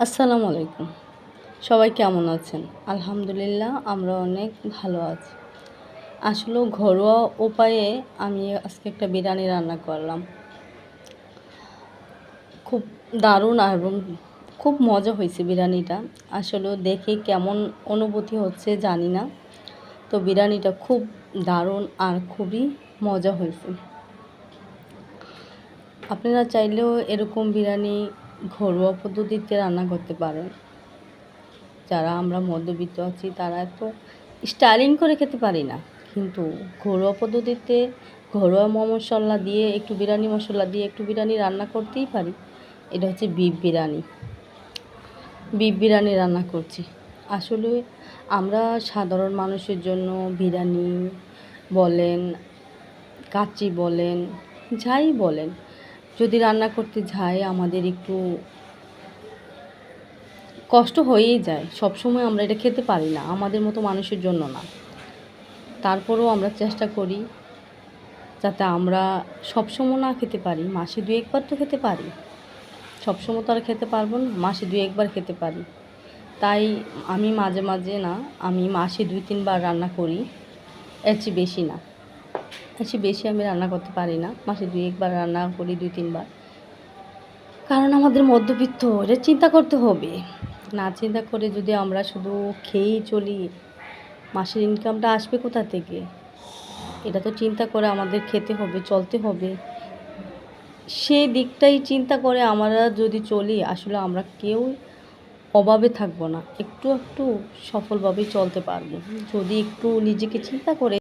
আসসালামু আলাইকুম। সবাই কেমন আছেন? আলহামদুলিল্লাহ আমরা অনেক ভালো আছি। আসলেও ঘরোয়া উপায়ে আমি আজকে একটা বিরিয়ানি রান্না করলাম। খুব দারুণ এবং খুব মজা হয়েছে বিরিয়ানিটা। আসলেও দেখে কেমন অনুভূতি হচ্ছে জানি না। তো বিরিয়ানিটা খুব দারুণ আর খুবই মজা হয়েছে। আপনারা চাইলেও এরকম বিরিয়ানি ঘরোয়া পদ্ধতিতে রান্না করতে পারেন। যারা আমরা মধ্যবিত্ত আছি তারা এত স্টাইলিং করে খেতে পারি না, কিন্তু ঘরোয়া পদ্ধতিতে ঘরোয়া মশলা দিয়ে একটু বিরিয়ানি মশলা দিয়ে একটু বিরিয়ানি রান্না করতেই পারি। এটা হচ্ছে বিফ বিরিয়ানি রান্না করছি। আসলে আমরা সাধারণ মানুষের জন্য বিরিয়ানি বলেন, কাচ্চি বলেন, যাই বলেন, যদি রান্না করতে যাই আমাদের একটু কষ্ট হয়েই যায়। সবসময় আমরা এটা খেতে পারি না, আমাদের মতো মানুষের জন্য না। তারপরেও আমরা চেষ্টা করি যাতে আমরা সবসময় না খেতে পারি, মাসে ২-১ বার তো খেতে পারি। সবসময় তো আর খেতে পারবো না, মাসে ২-১ বার খেতে পারি। তাই আমি মাঝে মাঝে না, আমি মাসে ২-৩ বার রান্না করি, এর চেয়ে বেশি না। এর চেয়ে বেশি আমি রান্না করতে পারি না, মাসে ২-১ বার রান্না করি, ২-৩ বার। কারণ আমাদের মধ্যবিত্ত, এটা চিন্তা করতে হবে। না চিন্তা করে যদি আমরা শুধু খেয়েই চলি, মাসের ইনকামটা আসবে কোথা থেকে? এটা তো চিন্তা করে আমাদের খেতে হবে, চলতে হবে। সেই দিকটাই চিন্তা করে আমরা যদি চলি, আসলে আমরা কেউ অভাবে থাকবো না, একটু একটু সফলভাবেই চলতে পারবো যদি একটু নিজেকে চিন্তা করে